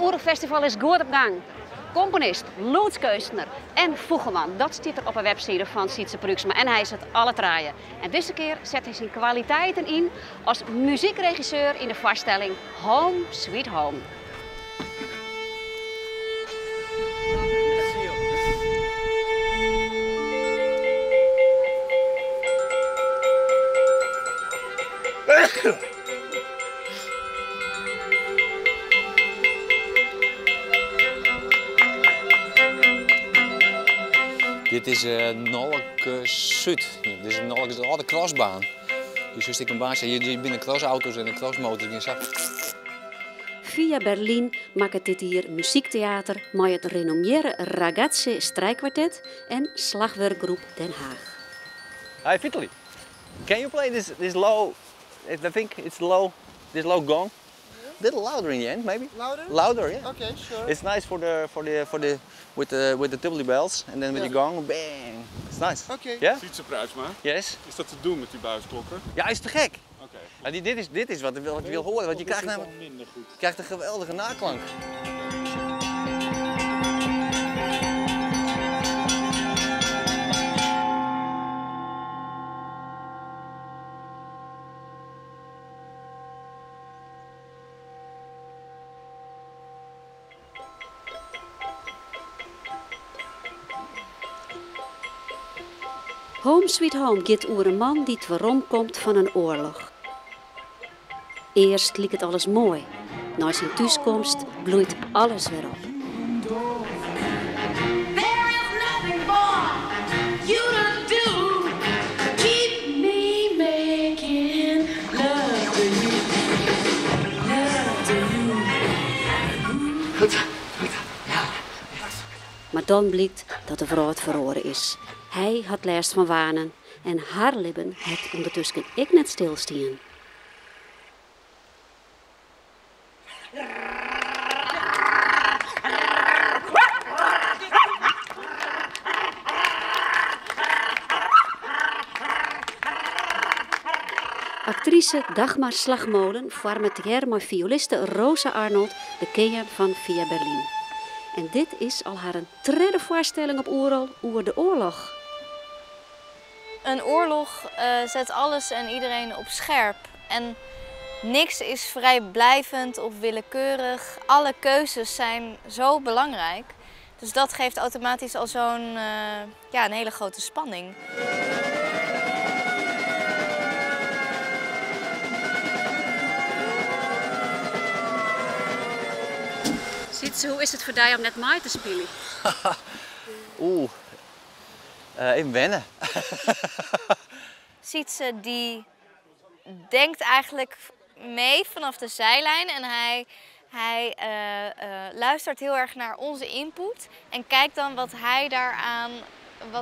Oerfestival is goed op gang. Componist, loodskunstenaar en voegelman, dat staat er op de website van Sietse Bruksma en hij zet alle draaien. En deze keer zet hij zijn kwaliteiten in als muziekregisseur in de vaststelling Home Sweet Home. Dit is Nolk Zuid. Dit is Nolk de oude crossbaan. Dus als ik een baan zeg, je binnen crossauto's en een crossmotors. Via Berlin maakt dit hier muziektheater met het renommeerde Ragazze Strijkkwartet en slagwerkgroep Den Haag. Hi Vitaly, can you play this low? I think it's low. This low gong. A little louder in the end, maybe. Louder? Louder, yeah. Okay, sure. It's nice with the tibbly bells and then with the gong, bang. It's nice. Okay. Yeah. Sietse Bruiksma, Yes. is dat te doen met die buisklokken? Ja, is te gek. Oké. Ja, dit is wat je wil horen, want je krijgt, namelijk minder goed. je krijgt een geweldige naklank. Home Sweet Home gaat over een man die waarom komt van een oorlog. Eerst liep het alles mooi. Na zijn thuiskomst bloeit alles weer op. There is nothing more you to do. Keep me making love to you. Love to you. Maar dan blijkt dat de vrouw verloren is. Hij had last van wanen en haar lippen het ondertussen ik net stilstaan. Actrice Dagmar Slagmolen formateert met violiste Rosa Arnold, bekend van Via Berlin. En dit is al haar tweede voorstelling op Oerol over de oorlog. Een oorlog zet alles en iedereen op scherp. En niks is vrijblijvend of willekeurig. Alle keuzes zijn zo belangrijk. Dus dat geeft automatisch al zo'n een hele grote spanning. Sietse, hoe is het voor jou om net mee te spelen? Even wennen. Sietse die denkt eigenlijk mee vanaf de zijlijn en hij luistert heel erg naar onze input en kijkt dan wat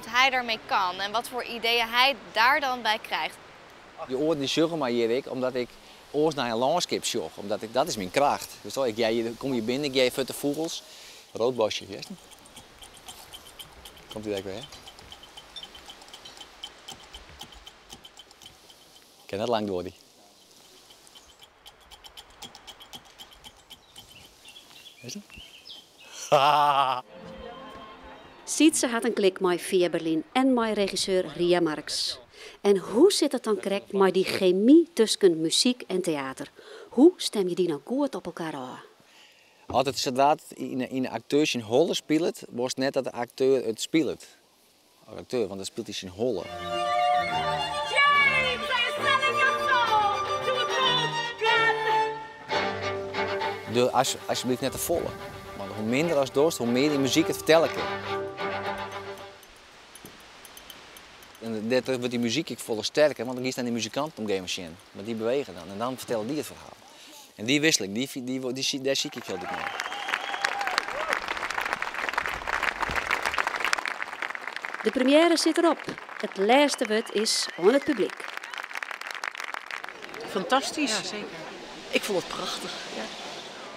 hij daarmee kan en wat voor ideeën hij daar dan bij krijgt. Die oren die zorgen maar hier ik, omdat ik oors naar een landschap zoek, dat is mijn kracht. Dus kom je binnen, ik geef de vogels, roodbosje, yes? Komt u daar weer? Ik ken net lang door die. Is het? Sietse had een klik met Via Berlin en met regisseur Ria Marx. En hoe zit het dan correct met die chemie tussen muziek en theater? Hoe stem je die nou goed op elkaar aan? Altijd zodra het in een acteur zijn holle speelt, wordt net dat de acteur het speelt. Acteur, want dan speelt hij zijn holle. James, are you selling your soul to a cold gun? Alsjeblieft net te volle. Want hoe minder als dorst, hoe meer die muziek het vertellen kan. En dat wordt die muziek volle sterker, want dan is dan die muzikant om game machine. Maar die bewegen dan en dan vertellen die het verhaal. En die wisseling, daar zie ik heel goed mee. De première zit erop. Het laatste woord is aan het publiek. Fantastisch. Ja, zeker. Ik vond het prachtig. Ja.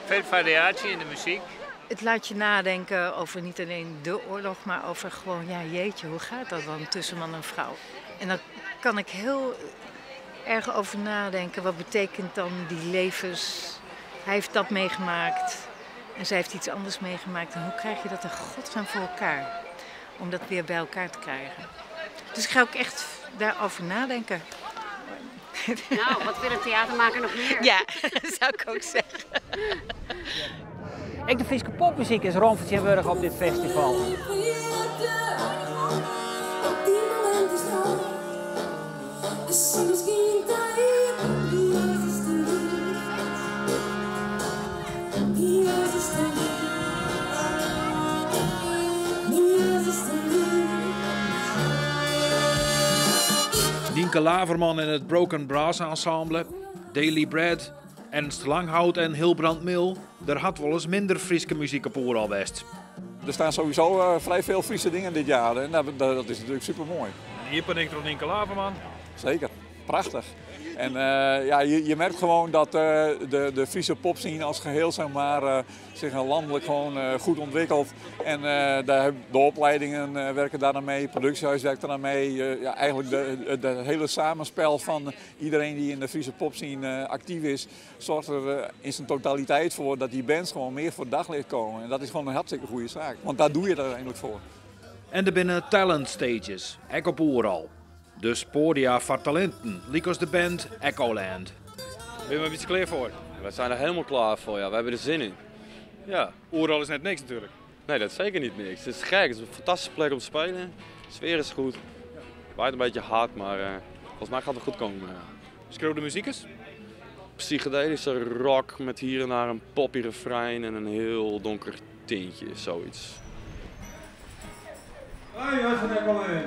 Veel variatie in de muziek. Het laat je nadenken over niet alleen de oorlog, maar over gewoon, ja jeetje, hoe gaat dat dan tussen man en vrouw? En dan kan ik heel erg over nadenken, wat betekent dan die levens? Hij heeft dat meegemaakt. En zij heeft iets anders meegemaakt. En hoe krijg je dat in godsnaam voor elkaar? Om dat weer bij elkaar te krijgen. Dus ik ga ook echt daarover nadenken. Nou, wat wil een theatermaker nog meer? Ja, dat zou ik ook zeggen. Ook de Friese popmuziek is rondvertegenwoordigd op dit festival. Nienke Laverman en het Broken Brass Ensemble, Daily Bread, Ernst Langhout en Hilbrand Mil. Er had wel eens minder Friese muziek op Oeral West. Er staan sowieso vrij veel Friese dingen dit jaar en dat is natuurlijk super mooi. En hier ben ik door Nienke Laverman. Zeker, prachtig. En ja, je merkt gewoon dat de Friese popscene als geheel zeg maar, zich landelijk gewoon goed ontwikkelt. En de opleidingen werken daar aan mee, het productiehuis werkt daar aan mee. Ja, eigenlijk het hele samenspel van iedereen die in de Friese popscene actief is, zorgt er in zijn totaliteit voor dat die bands gewoon meer voor het daglicht komen. En dat is gewoon een hartstikke goede zaak, want daar doe je het uiteindelijk voor. En er binnen talent stages, ook op Oeral. Dus podia voor talenten, liek de band Echoland. Ben je er een beetje klaar voor? We zijn er helemaal klaar voor, ja. We hebben er zin in. Ja, Oeral is net niks natuurlijk. Nee, dat is zeker niet niks. Het is gek, het is een fantastische plek om te spelen. De sfeer is goed. Het waait een beetje hard, maar volgens mij gaat het goed komen. Schreeuw de muziek eens? Psychedelische rock met hier en daar een poppy refrein en een heel donker tintje, zoiets. Hoi, was het Echoland?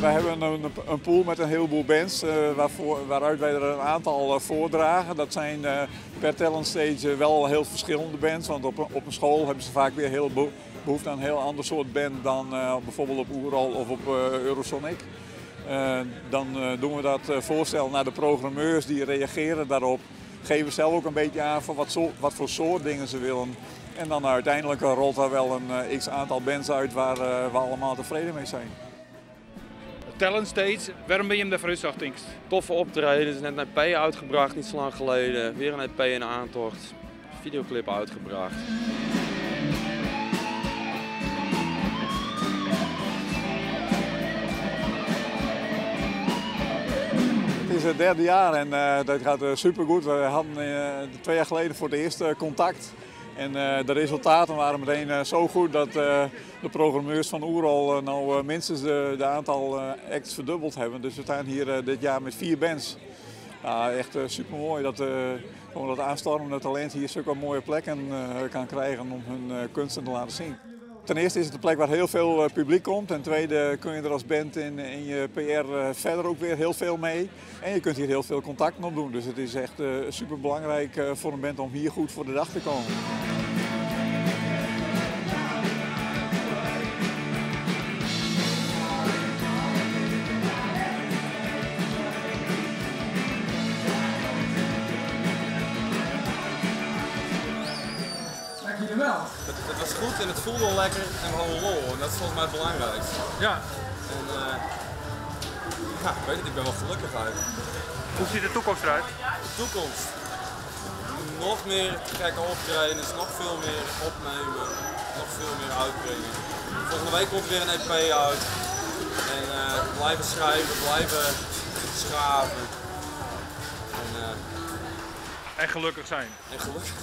We hebben een pool met een heleboel bands waaruit wij er een aantal voordragen. Dat zijn per talent stage wel heel verschillende bands, want op een school hebben ze vaak weer heel behoefte aan een heel ander soort band dan bijvoorbeeld op Oeral of op Eurosonic. Dan doen we dat voorstel naar de programmeurs die reageren daarop. Geven zelf ook een beetje aan van wat voor soort dingen ze willen. En dan uiteindelijk rolt er wel een x-aantal bands uit waar we allemaal tevreden mee zijn. Talent stage, waarom ben je hem daarvoor uitgezocht? Toffe optreden, er is net een EP uitgebracht, niet zo lang geleden. Weer een EP in de aantocht, videoclip uitgebracht. Het is het derde jaar en dat gaat supergoed. We hadden 2 jaar geleden voor het eerst contact. En de resultaten waren meteen zo goed dat de programmeurs van Oeral nou minstens de aantal acts verdubbeld hebben. Dus we staan hier dit jaar met 4 bands. Echt super mooi dat dat aanstormende talent hier zulke mooie plekken kan krijgen om hun kunsten te laten zien. Ten eerste is het een plek waar heel veel publiek komt. Ten tweede kun je er als band in je PR verder ook weer heel veel mee. En je kunt hier heel veel contacten op doen. Dus het is echt super belangrijk voor een band om hier goed voor de dag te komen. Het was goed en het voelde al lekker en we hadden lol en dat is volgens mij het belangrijkste. Ja. En ja, ik weet het, ik ben wel gelukkig eigenlijk. Hoe ziet de toekomst eruit? De toekomst? Nog meer gekke optredens, nog veel meer opnemen, nog veel meer uitbrengen. Volgende week komt er weer een EP uit. En blijven schrijven, blijven schaven. En gelukkig zijn. En gelukkig.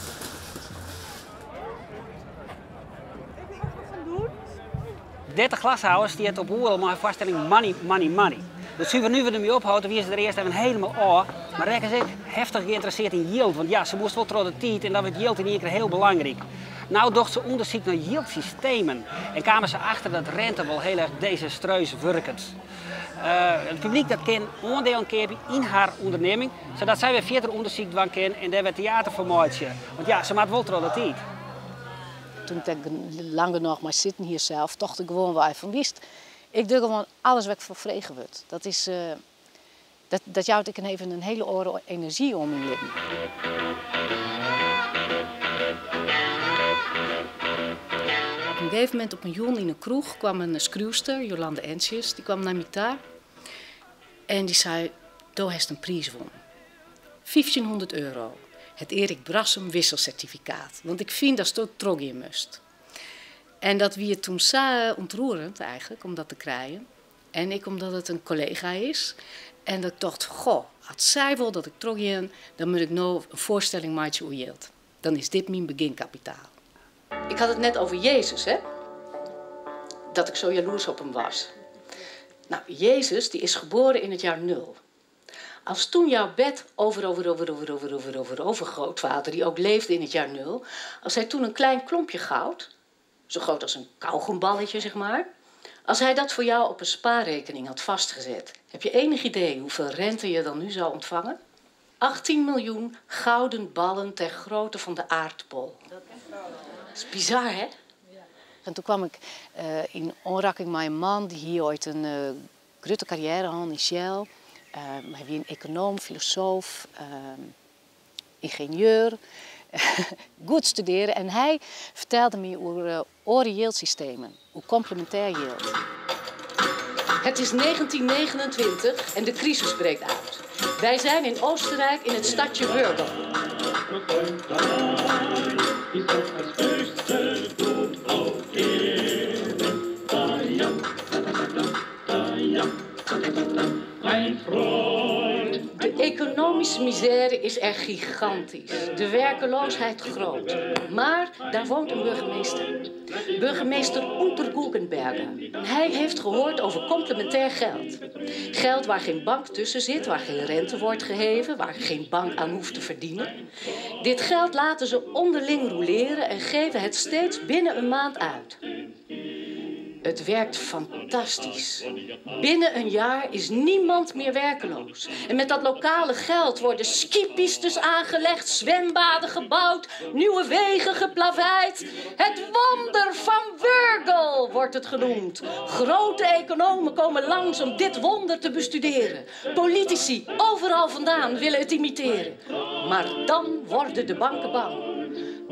30 glashouders die het op Oeral maar vaststelling money, money, money. Dus zullen we nu weer ermee ophouden, wie is er eerst even helemaal aan. Maar Rek is ook heftig geïnteresseerd in yield, want ja, ze moest wel trots de tijd en dan werd yield in één keer heel belangrijk. Nou docht ze onderzoek naar yieldsystemen en kwamen ze achter dat rente wel heel erg desastreus werkt. Het publiek dat kan aandeel geven in haar onderneming, zodat zij weer verder onderzoek doen kan en daar weer theater voor maken. Want ja, ze maakt wel trouw dat tijd. Toen ik lang genoeg maar zitten hier zelf, dacht ik gewoon wel van wist. Ik doe gewoon alles wat ik voor vregen word. Dat is, dat jouwt ik even een hele oren energie om in leven. Op een gegeven moment op een joen in een kroeg kwam een schreeuwster, Jolande Ensjes, die kwam naar me daar. En die zei, daar heeft een prijs won. €1500. Het Erik Brassem wisselcertificaat. Want ik vind dat je trog in moest. En dat wie het toen zo ontroerend eigenlijk, om dat te krijgen. En ik omdat het een collega is. En dat ik dacht, goh, als zij wil dat ik trog in, dan moet ik nou een voorstelling maken hoe je. Dan is dit mijn beginkapitaal. Ik had het net over Jezus, hè? Dat ik zo jaloers op hem was. Nou, Jezus die is geboren in het jaar 0. Als toen jouw bed over grootvader, die ook leefde in het jaar 0, als hij toen een klein klompje goud, zo groot als een kauwgomballetje zeg maar, als hij dat voor jou op een spaarrekening had vastgezet, heb je enig idee hoeveel rente je dan nu zou ontvangen? 18 miljoen gouden ballen ter grootte van de aardbol. Dat is bizar, hè? En toen kwam ik in aanraking met een man die hier ooit een grote carrière had in Shell. Hij was een econoom, filosoof, ingenieur, goed studeren. En hij vertelde me over yield-systemen, hoe complementair yield. Het is 1929 en de crisis breekt uit. Wij zijn in Oostenrijk in het stadje Wörgl. De economische misère is er gigantisch. De werkeloosheid groot. Maar daar woont een burgemeester. Burgemeester Unterguggenberger. Hij heeft gehoord over complementair geld. Geld waar geen bank tussen zit, waar geen rente wordt geheven, waar geen bank aan hoeft te verdienen. Dit geld laten ze onderling roleren en geven het steeds binnen een maand uit. Het werkt fantastisch. Binnen een jaar is niemand meer werkeloos. En met dat lokale geld worden skipistes aangelegd, zwembaden gebouwd, nieuwe wegen geplaveid. Het wonder van Wörgl wordt het genoemd. Grote economen komen langs om dit wonder te bestuderen. Politici overal vandaan willen het imiteren. Maar dan worden de banken bang.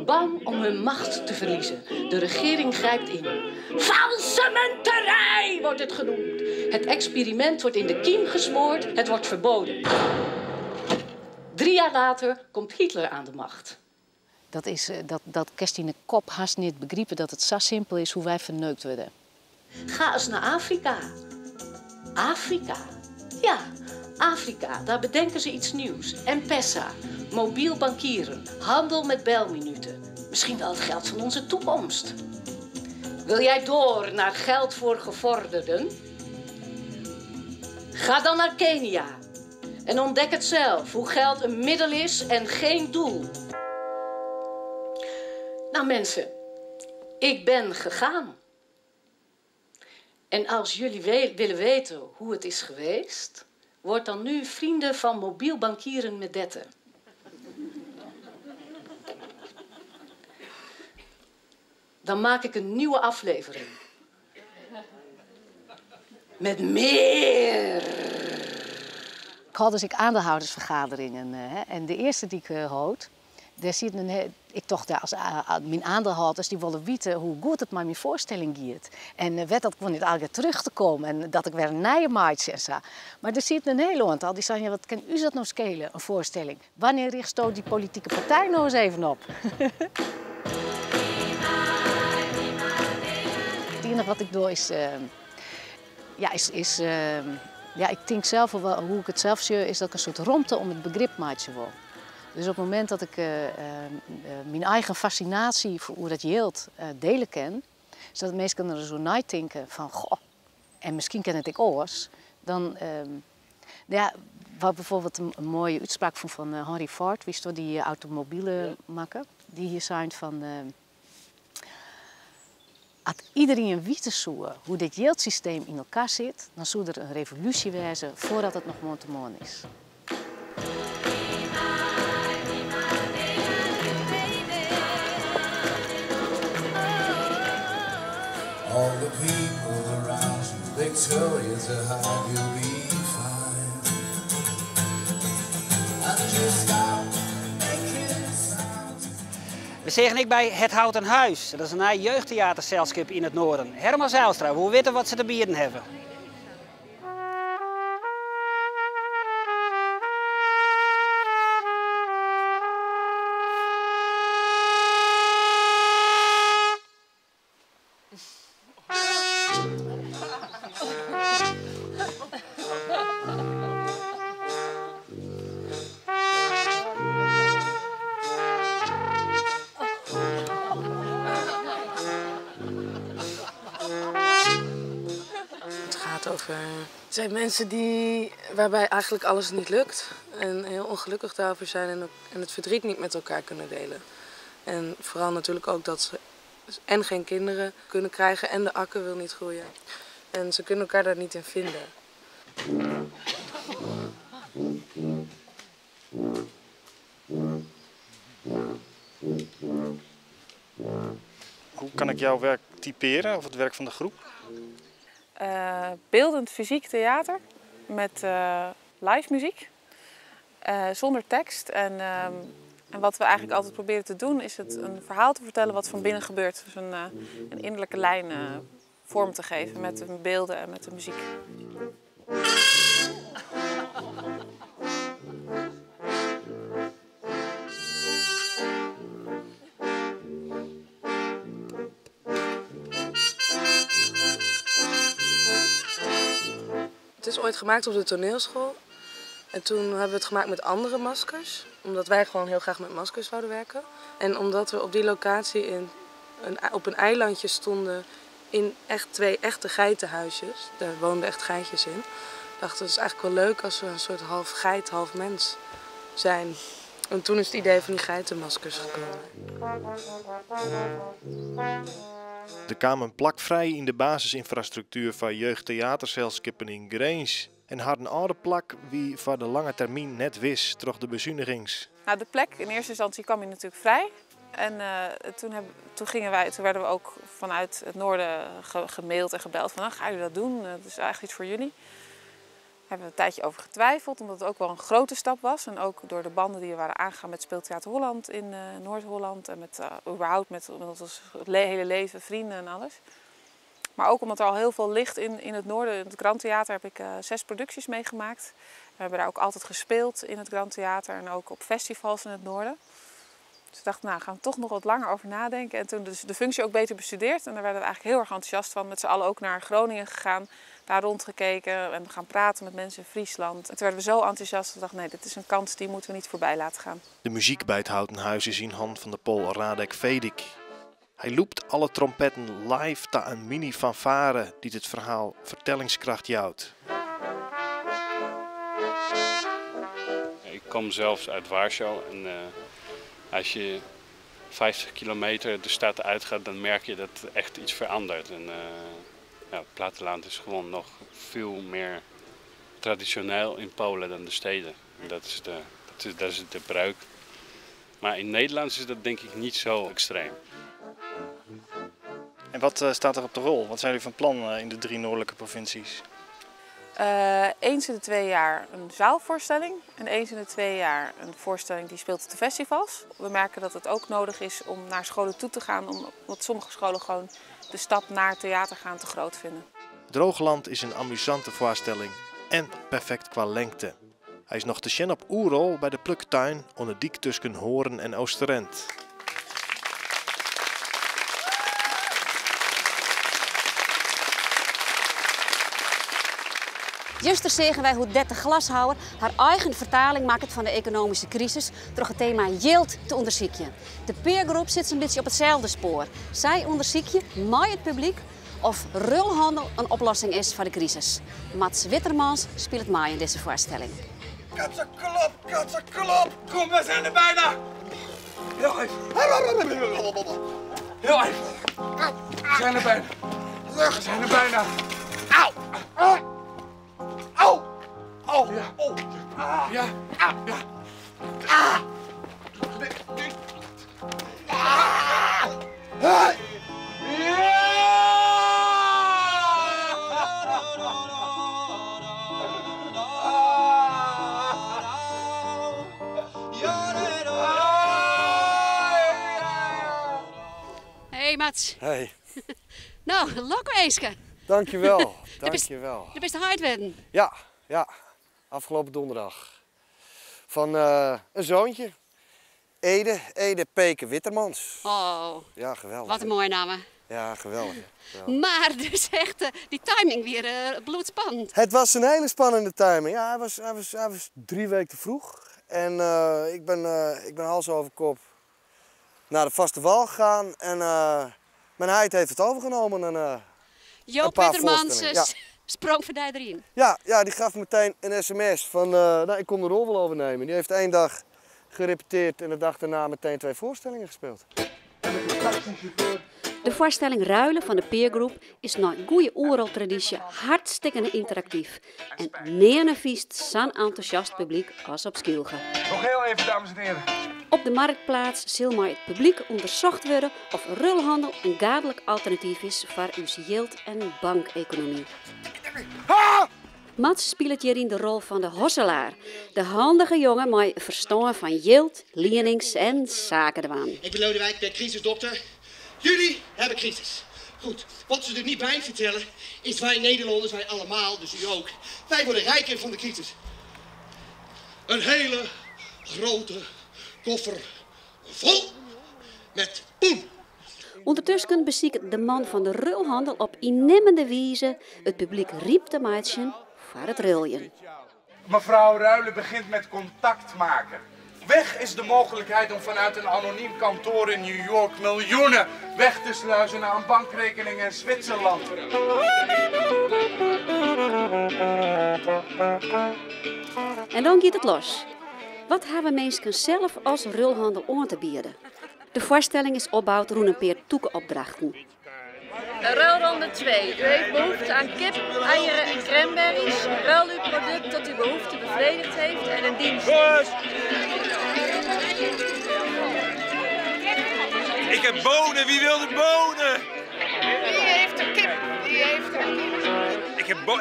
Bang om hun macht te verliezen. De regering grijpt in. Falsementerij wordt het genoemd. Het experiment wordt in de kiem gesmoord. Het wordt verboden. 3 jaar later komt Hitler aan de macht. Dat kerst in de kop haast niet begrijpen dat het zo simpel is hoe wij verneukt worden. Ga eens naar Afrika. Afrika? Ja, Afrika. Daar bedenken ze iets nieuws. M-Pesa. Mobiel bankieren, handel met belminuten. Misschien wel het geld van onze toekomst. Wil jij door naar geld voor gevorderden? Ga dan naar Kenia en ontdek het zelf, hoe geld een middel is en geen doel. Nou mensen, ik ben gegaan. En als jullie willen weten hoe het is geweest, word dan nu vrienden van mobiel bankieren met Detten. Dan maak ik een nieuwe aflevering. Met meer. Ik had dus aandeelhoudersvergaderingen. En de eerste die ik houd, daar zit ik dacht, als mijn aandeelhouders die willen weten hoe goed het met mijn voorstelling gaat. En werd dat gewoon niet altijd terug te komen. En dat ik weer een nieuwe maatje en zo. Maar er zit een hele aantal die zeggen, ja, wat kan u dat nou schelen, een voorstelling? Wanneer richt zo die politieke partij nou eens even op? Het enige wat ik doe is, ik denk zelf, hoe ik het zelf zie, is dat ik een soort romte om het begrip maatje wil. Dus op het moment dat ik mijn eigen fascinatie voor hoe dat yield delen kan, zodat mensen er zo naar denken van, goh, en misschien ken het ik oors, dan, wat bijvoorbeeld een mooie uitspraak van Henry Ford, wist je, die automobielen maken, die hier zijn van, Als iedereen weten zou hoe dit geldsysteem in elkaar zit, dan zou er een revolutie wezen voordat het nog mondtemoon is. All the people around you, they tell you to hide, you'll be fine. And just stop making sounds. We zeggen ik bij Het Houten Huis. Dat is een jeugdtheaterselschap in het noorden. Herman Zijlstra, hoe weten wat ze te bieden hebben? Het zijn mensen waarbij eigenlijk alles niet lukt en heel ongelukkig daarover zijn en het verdriet niet met elkaar kunnen delen. En vooral natuurlijk ook dat ze en geen kinderen kunnen krijgen en de akker wil niet groeien. En ze kunnen elkaar daar niet in vinden. Hoe kan ik jouw werk typeren of het werk van de groep? Beeldend fysiek theater met live muziek, zonder tekst. En wat we eigenlijk altijd proberen te doen is een verhaal te vertellen wat van binnen gebeurt. Dus een innerlijke lijn vorm te geven met de beelden en met de muziek. Het is ooit gemaakt op de toneelschool. En toen hebben we het gemaakt met andere maskers. Omdat wij gewoon heel graag met maskers zouden werken. En omdat we op die locatie op een eilandje stonden in twee echte geitenhuisjes. Daar woonden echt geitjes in. Dachten we, het is eigenlijk wel leuk als we een soort half geit, half mens zijn. En toen is het idee van die geitenmaskers gekomen. Er kwamen plakvrij in de basisinfrastructuur van jeugdtheaterselskippen in Grains. En had een oude plak wie voor de lange termijn net wist, troch de bezuinigings. Nou, de plek in eerste instantie kwam je natuurlijk vrij. En toen werden we ook vanuit het noorden gemaild en gebeld van, gaan jullie dat doen? Dat is eigenlijk iets voor jullie. Daar hebben we een tijdje over getwijfeld, omdat het ook wel een grote stap was. En ook door de banden die we waren aangegaan met Speeltheater Holland in Noord-Holland. En überhaupt met ons hele leven, vrienden en alles. Maar ook omdat er al heel veel ligt in het noorden. In het Grand Theater heb ik 6 producties meegemaakt. We hebben daar ook altijd gespeeld in het Grand Theater en ook op festivals in het noorden. Dus ik dacht, nou gaan we toch nog wat langer over nadenken. En toen dus de functie ook beter bestudeerd. En daar werden we eigenlijk heel erg enthousiast van. Met z'n allen ook naar Groningen gegaan. Daar rondgekeken en gaan praten met mensen in Friesland. En toen werden we zo enthousiast dat we dachten, nee, dit is een kans die moeten we niet voorbij laten gaan. De muziek bij het Houten Huis is in hand van de Pool Radek Vedik. Hij loopt alle trompetten live ta een mini-fanfare die het verhaal vertellingskracht jouwt. Ik kom zelfs uit Warschau en als je 50 kilometer de stad uitgaat, dan merk je dat echt iets verandert. En, het platteland is gewoon nog veel meer traditioneel in Polen dan de steden. Dat is de bruik. Maar in Nederland is dat denk ik niet zo extreem. En wat staat er op de rol? Wat zijn jullie van plan in de 3 noordelijke provincies? Eens in de 2 jaar een zaalvoorstelling en eens in de 2 jaar een voorstelling die speelt op de festivals. We merken dat het ook nodig is om naar scholen toe te gaan, omdat sommige scholen gewoon de stap naar theater gaan te groot vinden. Droogland is een amusante voorstelling en perfect qua lengte. Hij is nog te zien op Oerol bij de Pluktuin onder dik tussen Hoorn en Oosterend. Juster zeggen wij hoe Dette Glashouwer haar eigen vertaling maakt van de economische crisis door het thema yield te onderzoeken. De peergroep zit een beetje op hetzelfde spoor. Zij onderzoeken met het publiek of ruilhandel een oplossing is voor de crisis. Mats Wittermans speelt mee in deze voorstelling. Katsenklop! Kom, we zijn er bijna! Heel even. Heel even. zijn er bijna. We zijn er bijna. Auw. Auw. Oh, ja. Oh. Ja. Ja. Hey Mats. Hey. Nou, lekker eensje. Dankjewel, dankjewel. De beste hard werden. Ja. Afgelopen donderdag. Van een zoontje. Ede Peke Wittermans. Oh. Ja, geweldig. Wat een mooie naam. Ja, geweldig. Maar dus echt die timing weer bloedspannend. Het was een hele spannende timing. Ja, hij was 3 weken te vroeg. En ik ben hals over kop naar de vaste wal gegaan. En mijn heid heeft het overgenomen. En, Joop Wittermans sprong voor die erin. Ja, die gaf meteen een sms van nou, ik kom de rol wel overnemen. Die heeft 1 dag gerepeteerd en de dag daarna meteen 2 voorstellingen gespeeld. De voorstelling Ruilen van de Peergroep is naar goede oeraltraditie hartstikke interactief. En neer viest zo'n enthousiast publiek als op Skielge. Nog heel even, dames en heren. Op de marktplaats zal maar het publiek onderzocht worden of rulhandel een gadelijk alternatief is voor uw yield- en bankeconomie. Mats speelt hierin de rol van de hosselaar. De handige jongen met verstand van yield, lenings en zakendwaan. Ik ben Lodewijk, ik ben crisisdokter. Jullie hebben crisis. Goed, wat ze er niet bij vertellen is wij Nederlanders, wij allemaal, dus u ook. Wij worden rijker van de crisis. Een hele grote koffer vol met poen. Ondertussen beziekt de man van de rulhandel op innemende wijze het publiek riep te maken voor het ruljen. Mevrouw Ruilen begint met contact maken. Weg is de mogelijkheid om vanuit een anoniem kantoor in New York miljoenen weg te sluizen naar een bankrekening in Zwitserland. En dan gaat het los. Wat hebben mensen zelf als rulhandel aan te bieden? De voorstelling is opgebouwd rond een paar toekenopdrachten. Ruilronde 2. U heeft behoefte aan kip, eieren en cranberries. Ruil uw product tot uw behoefte bevredigd heeft en een dienst. Ik heb bonen, wie wil de bonen? Wie heeft de kip? Wie heeft de kip?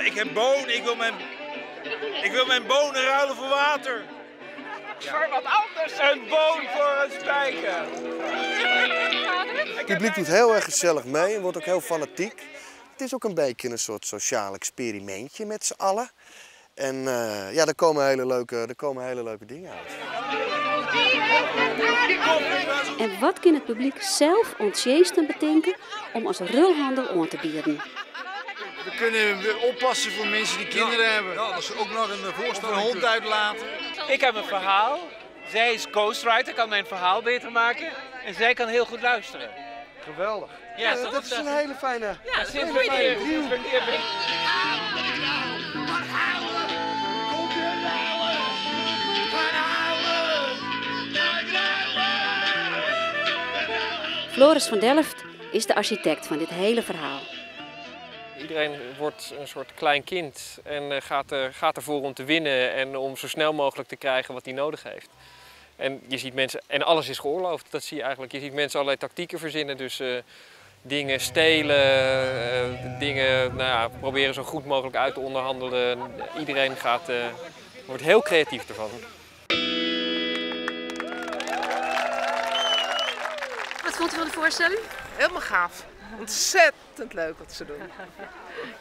Ik heb bonen, ik wil mijn bonen ruilen voor water. Voor wat anders. Een boon voor een spijker. Het publiek doet heel erg gezellig mee en wordt ook heel fanatiek. Het is ook een beetje een soort sociaal experimentje met z'n allen. En ja, er komen hele leuke dingen uit. En wat kan het publiek zelf ontjeesten bedenken om als rulhandel aan te bieden? We kunnen oppassen voor mensen die kinderen hebben. Ja, dat is ook nog een voorstel. Een hond uitlaten. Ik heb een verhaal. Zij is ghostwriter, kan mijn verhaal beter maken. En zij kan heel goed luisteren. Geweldig. Ja, dat is een hele fijne. Ja, sinds wanneer? Floris van Delft is de architect van dit hele verhaal. Iedereen wordt een soort klein kind en gaat ervoor om te winnen en om zo snel mogelijk te krijgen wat hij nodig heeft. En je ziet mensen, en alles is geoorloofd, dat zie je eigenlijk. Je ziet mensen allerlei tactieken verzinnen, dus dingen stelen, dingen proberen zo goed mogelijk uit te onderhandelen. Iedereen wordt heel creatief ervan. Wat vond u van de voorstelling? Helemaal gaaf. Ontzettend leuk wat ze doen. Ik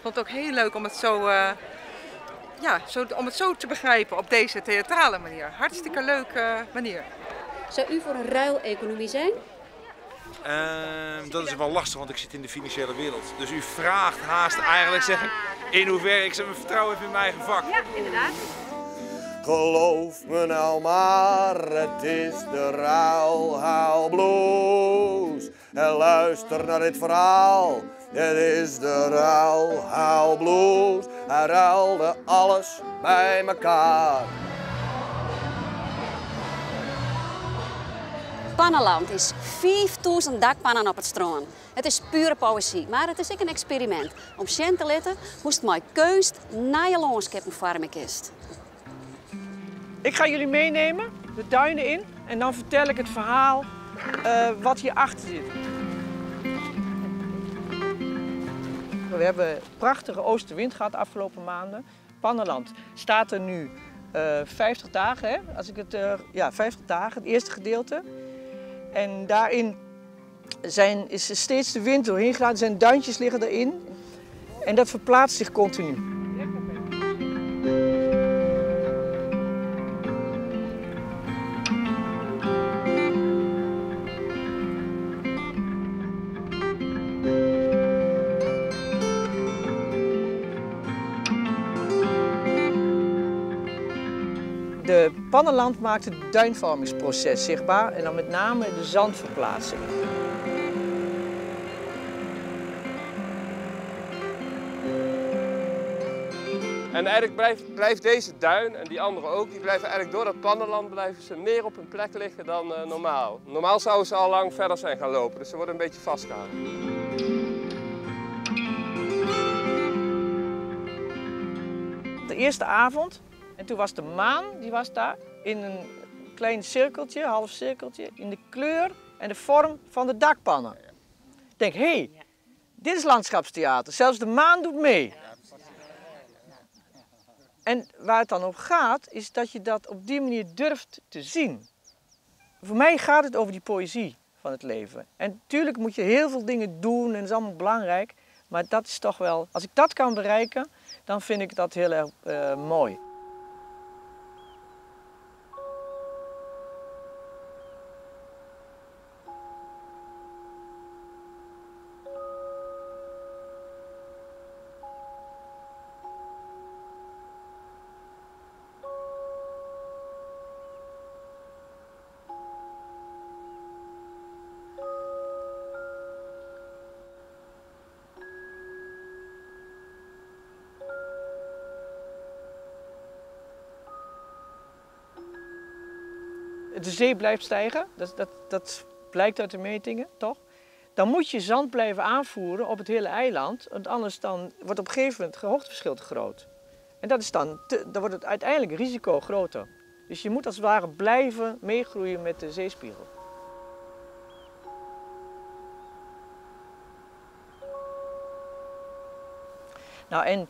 vond het ook heel leuk om het zo te begrijpen op deze theatrale manier. Hartstikke leuke manier. Zou u voor een ruileconomie zijn? Dat is wel lastig, want ik zit in de financiële wereld. Dus u vraagt haast eigenlijk, zeg ik, in hoeverre ik mijn vertrouwen heb in mijn eigen vak. Ja, inderdaad. Geloof me nou maar, het is de ruilhaalblues. En luister naar dit verhaal, het is de ruilhaalblues. Hij ruilde alles bij elkaar. Pannenland is 5000 dakpannen op het strand. Het is pure poëzie, maar het is ook een experiment. Om Sjen te letten moest mijn kunst naar je landschappen vormen kist. Ik ga jullie meenemen, de tuinen in, en dan vertel ik het verhaal wat hierachter zit. We hebben prachtige oostenwind gehad de afgelopen maanden. Pannenland staat er nu 50 dagen, hè? Als ik het, 50 dagen, het eerste gedeelte. En daarin is er steeds de wind doorheen gegaan, er zijn duintjes liggen erin. En dat verplaatst zich continu. De Pannenland maakt het duinvormingsproces zichtbaar en dan met name de zandverplaatsing. En eigenlijk blijft deze duin en die andere ook, die blijven eigenlijk door dat Pannenland blijven ze meer op hun plek liggen dan normaal. Normaal zouden ze al lang verder zijn gaan lopen, dus ze worden een beetje vastgehouden. De eerste avond, en toen was de maan, die was daar in een klein cirkeltje, half cirkeltje, in de kleur en de vorm van de dakpannen. Ik denk, hé, dit is landschapstheater, zelfs de maan doet mee. En waar het dan om gaat, is dat je dat op die manier durft te zien. Voor mij gaat het over die poëzie van het leven. En natuurlijk moet je heel veel dingen doen en dat is allemaal belangrijk. Maar dat is toch wel, als ik dat kan bereiken, dan vind ik dat heel erg mooi. De zee blijft stijgen, dat blijkt uit de metingen, toch? Dan moet je zand blijven aanvoeren op het hele eiland, want anders dan wordt op een gegeven moment het hoogteverschil te groot. En dat is dan wordt het uiteindelijk risico groter. Dus je moet als het ware blijven meegroeien met de zeespiegel. Nou, en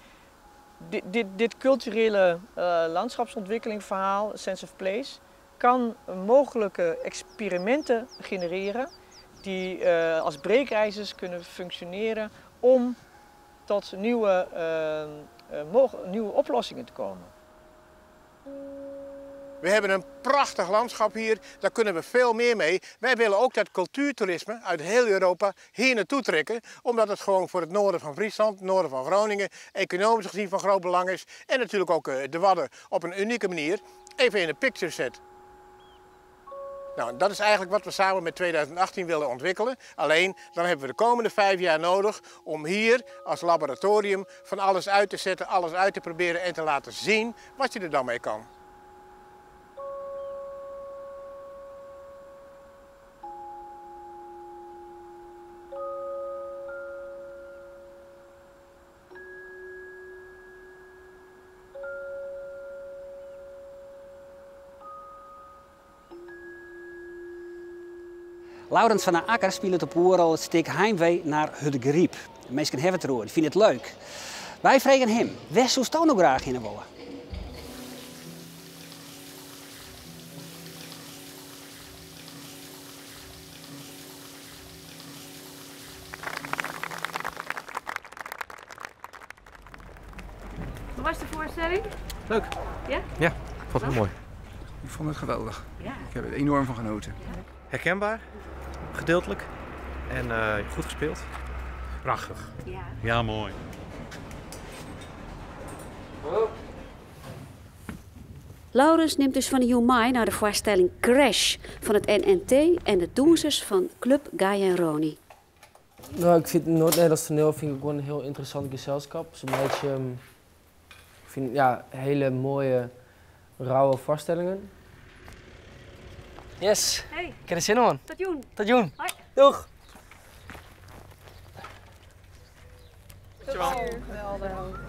dit culturele landschapsontwikkelingsverhaal, Sense of Place, kan mogelijke experimenten genereren die als breekijzers kunnen functioneren om tot nieuwe oplossingen te komen. We hebben een prachtig landschap hier, daar kunnen we veel meer mee. Wij willen ook dat cultuurtoerisme uit heel Europa hier naartoe trekken, omdat het gewoon voor het noorden van Friesland, het noorden van Groningen, economisch gezien van groot belang is. En natuurlijk ook de Wadden op een unieke manier even in de picture zet. Nou, dat is eigenlijk wat we samen met 2018 willen ontwikkelen. Alleen, dan hebben we de komende 5 jaar nodig om hier als laboratorium van alles uit te zetten, alles uit te proberen en te laten zien wat je er dan mee kan. Laurens van der Akker speelt op Oeral het stuk Heimwee naar het Griep. De mensen hebben het erover, die vinden het leuk. Wij vragen hem, waar zou je nou graag in willen? Hoe was de voorstelling? Leuk. Ja? Ja, ik vond het heel mooi. Ik vond het geweldig. Ja. Ik heb er enorm van genoten. Herkenbaar, gedeeltelijk en goed gespeeld. Prachtig. Ja. Ja, mooi. Laurens neemt dus van de Jumai naar de voorstelling Crash van het NNT en de doenzers van Club Guy en Roni. Nou, ik vind Noord-Nederlands toneel gewoon een heel interessant gezelschap. Het is een beetje, ik vind ja, hele mooie, rauwe voorstellingen. Yes. Hey. Ik heb er zin in. Tot Joen. Tot Joen. Hoi. Doeg. Dankjewel. Geweldig.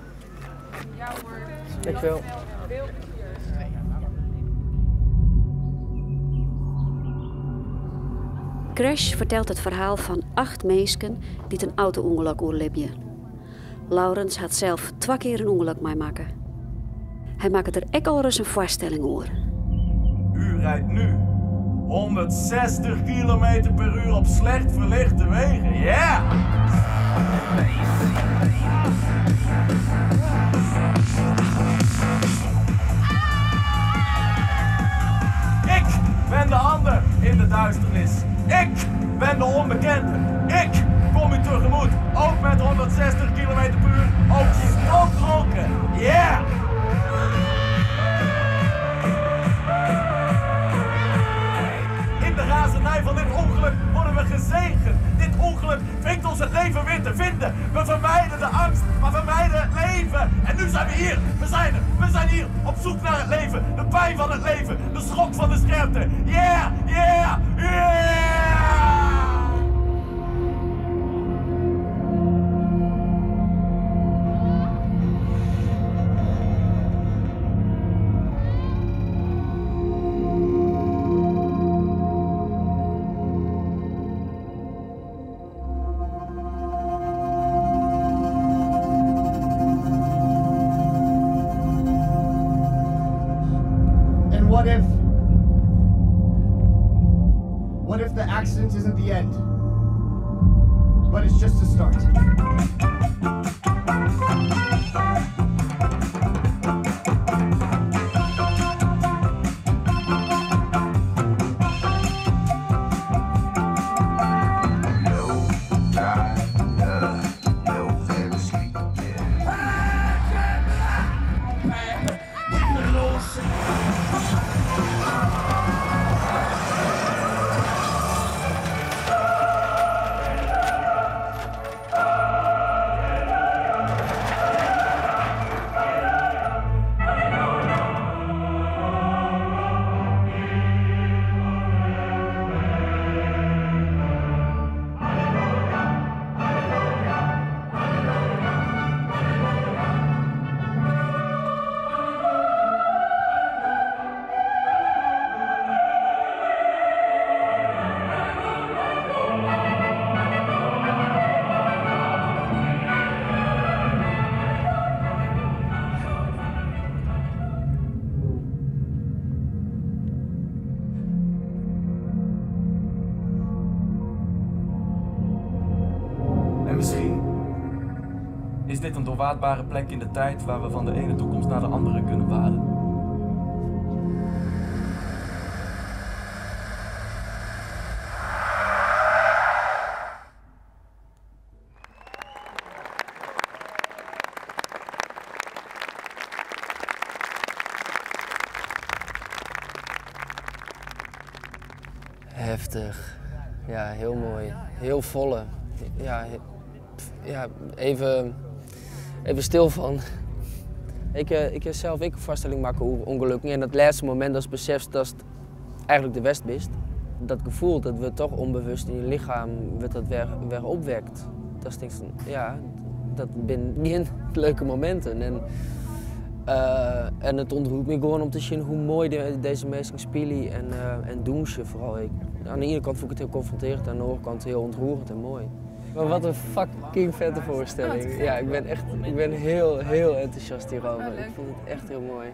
Ja hoor. Dankjewel. Veel plezier. Crash vertelt het verhaal van 8 mensen die een auto-ongeluk oorlibje. Laurens had zelf 2 keer een ongeluk meemaken. Hij maakt er ook al eens een voorstelling over. U rijdt nu 160 km per uur op slecht verlichte wegen. Ja! Ik ben de ander in de duisternis. Ik ben de onbekende. Ik kom u tegemoet. Ook met 160 km per uur. Ook stroomdronken. Ja! In de razernij van dit ongeluk worden we gezegend. Dit ongeluk dwingt ons het leven weer te vinden. We vermijden de angst, maar vermijden het leven. En nu zijn we hier. We zijn hier op zoek naar het leven. De pijn van het leven. De schok van de scherpte. Yeah, yeah, yeah! What if the accident isn't the end, but it's just a start? Misschien is dit een doorwaadbare plek in de tijd waar we van de ene toekomst naar de andere kunnen waden. Heftig. Ja, heel mooi. Heel volle. Ja, even stil van. Ik heb zelf een voorstelling maken over ongelukken. En dat laatste moment dat je beseft dat het eigenlijk de West is. Dat gevoel dat we toch onbewust in je lichaam dat weer opwekt. Dat is niks, ja, dat zijn geen leuke momenten. En het ontroert me gewoon om te zien hoe mooi deze mensen spelen en doen ze vooral. Aan de ene kant voel ik het heel confronterend, aan de andere kant heel ontroerend en mooi. Maar wat een fucking vette voorstelling. Ja, ik ben heel enthousiast hierover. Ik vond het echt heel mooi.